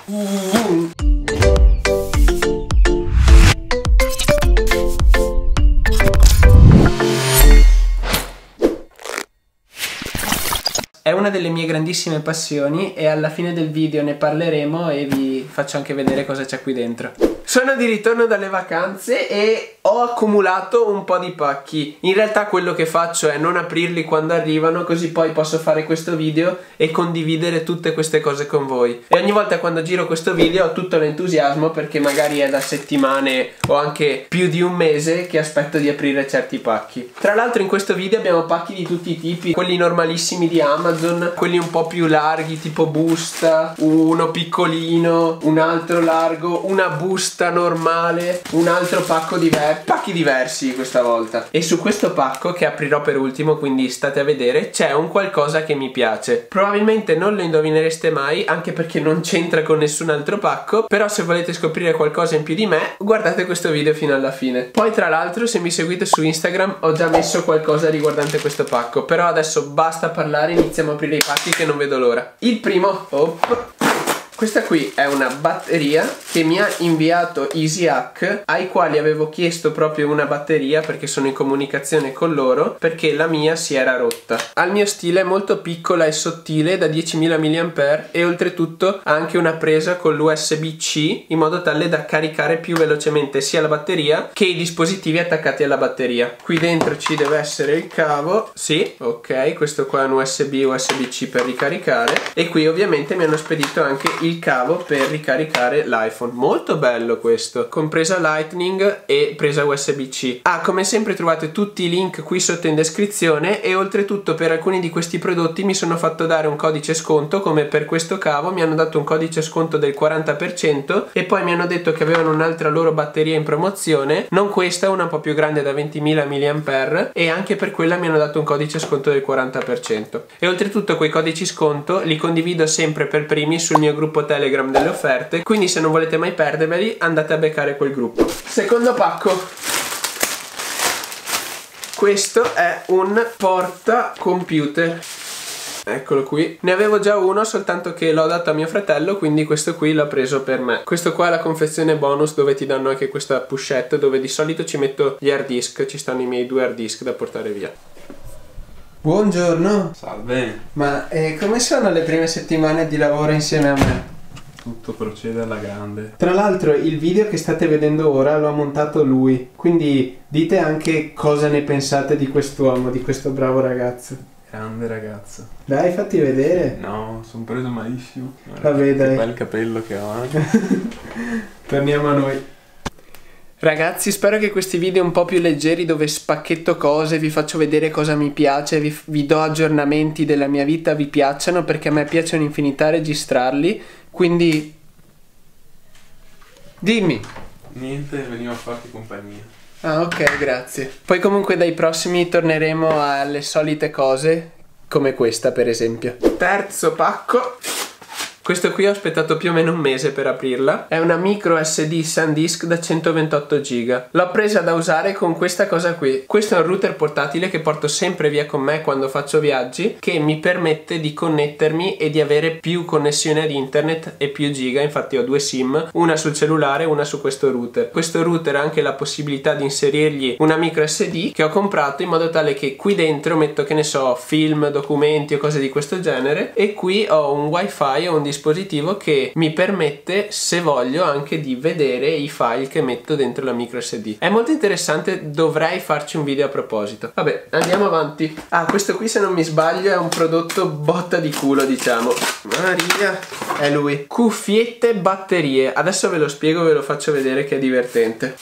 È una delle mie grandissime passioni e alla fine del video ne parleremo e vi faccio anche vedere cosa c'è qui dentro. Sono di ritorno dalle vacanze e ho accumulato un po' di pacchi. In realtà quello che faccio è non aprirli quando arrivano, così poi posso fare questo video e condividere tutte queste cose con voi. E ogni volta quando giro questo video ho tutto l'entusiasmo perché magari è da settimane o anche più di un mese che aspetto di aprire certi pacchi. Tra l'altro in questo video abbiamo pacchi di tutti i tipi, quelli normalissimi di Amazon, quelli un po' più larghi tipo busta, uno piccolino, un altro largo, una busta normale, un altro pacco diverso, pacchi diversi questa volta. E su questo pacco che aprirò per ultimo, quindi state a vedere, c'è un qualcosa che mi piace. Probabilmente non lo indovinereste mai, anche perché non c'entra con nessun altro pacco, però se volete scoprire qualcosa in più di me guardate questo video fino alla fine. Poi tra l'altro, se mi seguite su Instagram, ho già messo qualcosa riguardante questo pacco, però adesso basta parlare, iniziamo a aprire i pacchi che non vedo l'ora. Il primo, questa qui è una batteria che mi ha inviato EasyHack, ai quali avevo chiesto proprio una batteria perché sono in comunicazione con loro, perché la mia si era rotta. Al mio stile è molto piccola e sottile, da 10.000 mAh, e oltretutto ha anche una presa con l'USB-C in modo tale da caricare più velocemente sia la batteria che i dispositivi attaccati alla batteria. Qui dentro ci deve essere il cavo, sì, ok, questo qua è un USB-C per ricaricare, e qui ovviamente mi hanno spedito anche il cavo per ricaricare l'iPhone. Molto bello questo, con presa Lightning e presa USB-C. Come sempre trovate tutti i link qui sotto in descrizione, e oltretutto per alcuni di questi prodotti mi sono fatto dare un codice sconto, come per questo cavo mi hanno dato un codice sconto del 40%, e poi mi hanno detto che avevano un'altra loro batteria in promozione, non questa, una un po' più grande da 20.000 mAh, e anche per quella mi hanno dato un codice sconto del 40%. E oltretutto quei codici sconto li condivido sempre per primi sul mio gruppo Telegram delle offerte, quindi se non volete mai perderveli andate a beccare quel gruppo. Secondo pacco. Questo è un porta computer. Eccolo qui. Ne avevo già uno, soltanto che l'ho dato a mio fratello, quindi questo qui l'ho preso per me. Questo qua è la confezione bonus, dove ti danno anche questa pochette dove di solito ci metto gli hard disk. Ci stanno i miei 2 hard disk da portare via. Buongiorno. Salve. Ma come sono le prime settimane di lavoro insieme a me? Tutto procede alla grande. Tra l'altro il video che state vedendo ora lo ha montato lui, quindi dite anche cosa ne pensate di quest'uomo, di questo bravo ragazzo. Grande ragazzo. Dai, fatti vedere. No, sono preso malissimo. Vabbè, dai. Che bel capello che ho. Torniamo a noi. Ragazzi, spero che questi video un po' più leggeri, dove spacchetto cose, vi faccio vedere cosa mi piace, vi do aggiornamenti della mia vita, vi piacciono, perché a me piace un'infinità registrarli, quindi dimmi. Niente, venivo a farti compagnia. Ok, grazie. Poi comunque dai prossimi torneremo alle solite cose, come questa per esempio. Terzo pacco. Questo qui ho aspettato più o meno un mese per aprirla. È una micro SD SanDisk da 128 giga. L'ho presa da usare con questa cosa qui. Questo è un router portatile che porto sempre via con me quando faccio viaggi, che mi permette di connettermi e di avere più connessione ad internet e più giga. Infatti ho 2 SIM, una sul cellulare e una su questo router. Questo router ha anche la possibilità di inserirgli una micro SD che ho comprato in modo tale che qui dentro metto, che ne so, film, documenti o cose di questo genere, e qui ho un wifi o un dispositivo che mi permette, se voglio, anche di vedere i file che metto dentro la micro SD. È molto interessante, dovrei farci un video a proposito. Vabbè, andiamo avanti. Questo qui, se non mi sbaglio, è un prodotto botta di culo, diciamo. Maria, è lui. Cuffiette batterie. Adesso ve lo spiego, ve lo faccio vedere che è divertente.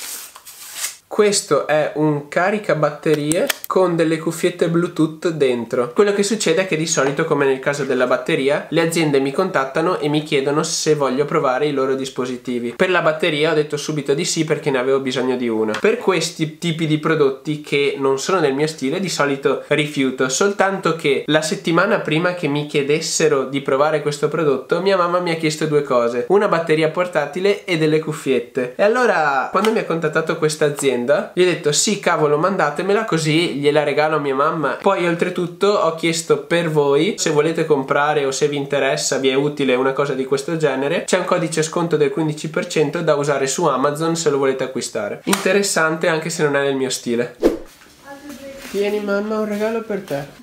Questo è un caricabatterie con delle cuffiette Bluetooth dentro. Quello che succede è che di solito, come nel caso della batteria, le aziende mi contattano e mi chiedono se voglio provare i loro dispositivi. Per la batteria ho detto subito di sì, perché ne avevo bisogno di una. Per questi tipi di prodotti che non sono del mio stile, di solito rifiuto, soltanto che la settimana prima che mi chiedessero di provare questo prodotto, mia mamma mi ha chiesto 2 cose: una batteria portatile e delle cuffiette. E allora, quando mi ha contattato questa azienda, l'azienda. Gli ho detto sì, cavolo, mandatemela così gliela regalo a mia mamma. Poi oltretutto ho chiesto per voi, se volete comprare o se vi interessa, vi è utile una cosa di questo genere, c'è un codice sconto del 15% da usare su Amazon se lo volete acquistare. Interessante anche se non è nel mio stile. Tieni mamma, un regalo per te.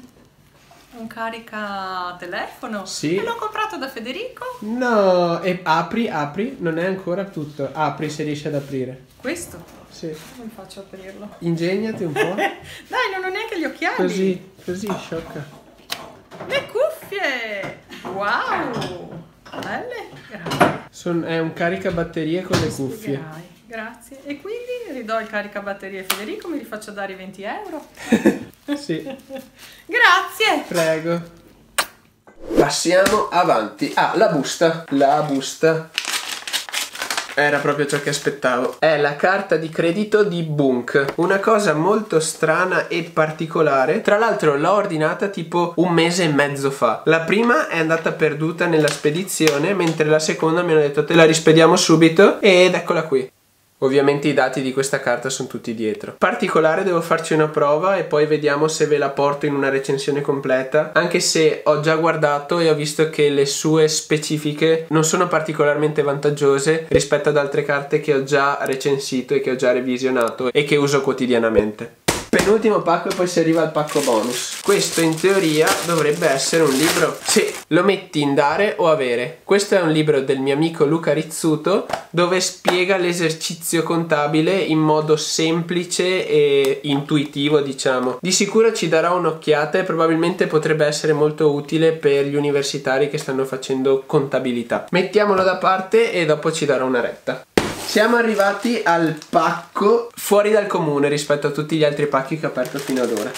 Un carica telefono? Sì. E l'ho comprato da Federico? No, e apri, non è ancora tutto. Apri se riesci ad aprire. Questo? Sì. Come faccio a aprirlo? Ingegnati un po'. Dai, non ho neanche gli occhiali. Così, sciocca. Le cuffie! Wow! Belle? Grazie. È un caricabatterie con le cuffie. Spiegherai. Grazie. E quindi ridò il caricabatterie a Federico, mi rifaccio dare i 20 euro? Sì. Grazie! Prego. Passiamo avanti. Ah, la busta. La busta. Era proprio ciò che aspettavo. È la carta di credito di Bunq. Una cosa molto strana e particolare. Tra l'altro l'ho ordinata tipo un mese e mezzo fa. La prima è andata perduta nella spedizione, mentre la seconda mi hanno detto te la rispediamo subito ed eccola qui. Ovviamente i dati di questa carta sono tutti dietro. Particolare, devo farci una prova e poi vediamo se ve la porto in una recensione completa. Anche se ho già guardato e ho visto che le sue specifiche non sono particolarmente vantaggiose rispetto ad altre carte che ho già recensito e che ho già revisionato e che uso quotidianamente. Penultimo pacco e poi si arriva al pacco bonus. Questo in teoria dovrebbe essere un libro. Sì, lo metti in dare o avere. Questo è un libro del mio amico Luca Rizzuto dove spiega l'esercizio contabile in modo semplice e intuitivo, diciamo. Di sicuro ci darà un'occhiata e probabilmente potrebbe essere molto utile per gli universitari che stanno facendo contabilità. Mettiamolo da parte e dopo ci darò una retta. Siamo arrivati al pacco fuori dal comune rispetto a tutti gli altri pacchi che ho aperto fino ad ora.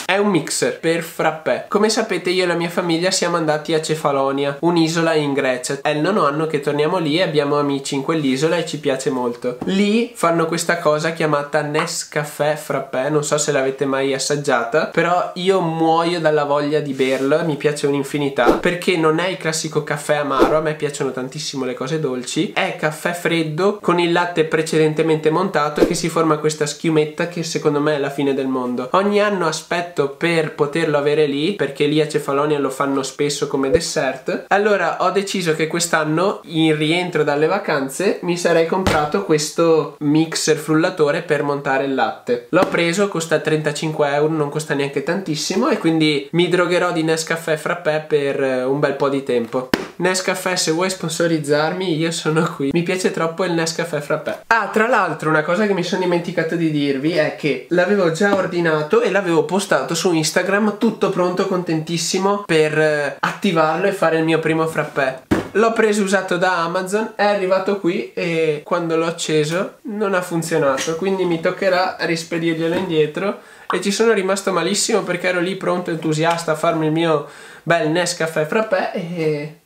È un mixer per frappè. Come sapete io e la mia famiglia siamo andati a Cefalonia, un'isola in Grecia. È il 9° anno che torniamo lì e abbiamo amici in quell'isola e ci piace molto. Lì fanno questa cosa chiamata Nescafè frappè, non so se l'avete mai assaggiata, però io muoio dalla voglia di berla, mi piace un'infinità, perché non è il classico caffè amaro, a me piacciono tantissimo le cose dolci, è caffè freddo con il latte precedentemente montato e che si forma questa schiumetta che secondo me è la fine del mondo. Ogni anno aspetto per poterlo avere lì, perché lì a Cefalonia lo fanno spesso come dessert. Allora ho deciso che quest'anno, in rientro dalle vacanze, mi sarei comprato questo mixer frullatore per montare il latte. L'ho preso, costa 35 euro, non costa neanche tantissimo e quindi mi drogherò di Nescafè frappè per un bel po' di tempo. Nescafè, se vuoi sponsorizzarmi io sono qui. Mi piace troppo il Nescafè frappè. Ah, tra l'altro una cosa che mi sono dimenticato di dirvi è che l'avevo già ordinato e l'avevo postato su Instagram tutto pronto, contentissimo per attivarlo e fare il mio primo frappè. L'ho preso usato da Amazon, è arrivato qui e quando l'ho acceso non ha funzionato, quindi mi toccherà rispedirglielo indietro e ci sono rimasto malissimo perché ero lì pronto, entusiasta a farmi il mio bel Nescafè frappè e...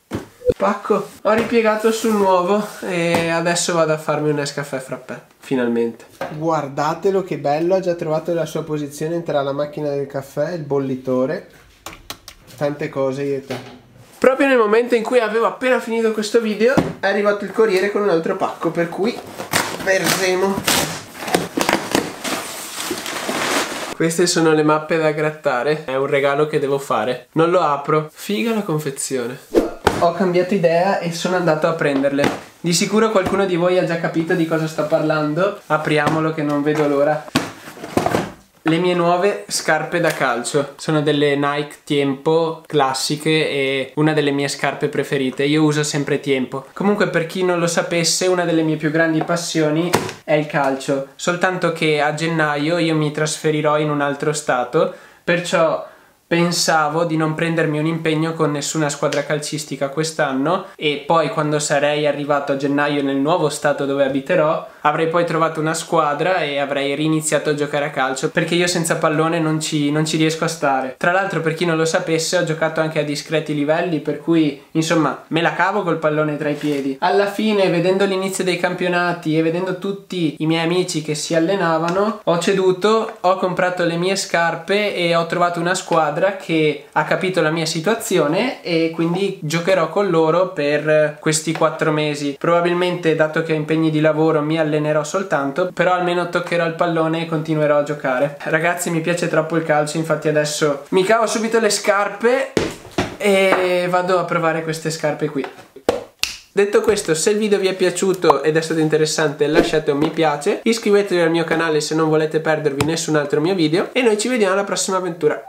pacco. Ho ripiegato sul nuovo e adesso vado a farmi un Nescafè frappè, finalmente. Guardatelo che bello, ha già trovato la sua posizione tra la macchina del caffè e il bollitore. Tante cose io e te. Proprio nel momento in cui avevo appena finito questo video è arrivato il corriere con un altro pacco, per cui vedremo. Queste sono le mappe da grattare, è un regalo che devo fare. Non lo apro. Figa la confezione. Ho cambiato idea e sono andato a prenderle. Di sicuro qualcuno di voi ha già capito di cosa sto parlando. Apriamolo che non vedo l'ora. Le mie nuove scarpe da calcio sono delle Nike Tiempo classiche e una delle mie scarpe preferite. Io uso sempre Tiempo. Comunque, per chi non lo sapesse, una delle mie più grandi passioni è il calcio. Soltanto che a gennaio io mi trasferirò in un altro stato, perciò pensavo di non prendermi un impegno con nessuna squadra calcistica quest'anno e poi quando sarei arrivato a gennaio nel nuovo stato dove abiterò avrei poi trovato una squadra e avrei riniziato a giocare a calcio, perché io senza pallone non ci riesco a stare. Tra l'altro, per chi non lo sapesse, ho giocato anche a discreti livelli, per cui insomma me la cavo col pallone tra i piedi. Alla fine, vedendo l'inizio dei campionati e vedendo tutti i miei amici che si allenavano, ho ceduto, ho comprato le mie scarpe e ho trovato una squadra squadra che ha capito la mia situazione e quindi giocherò con loro per questi 4 mesi. Probabilmente, dato che ho impegni di lavoro, mi allenerò soltanto, però almeno toccherò il pallone e continuerò a giocare. Ragazzi, mi piace troppo il calcio, infatti adesso mi cavo subito le scarpe e vado a provare queste scarpe qui. Detto questo, se il video vi è piaciuto ed è stato interessante, lasciate un mi piace, iscrivetevi al mio canale se non volete perdervi nessun altro mio video e noi ci vediamo alla prossima avventura.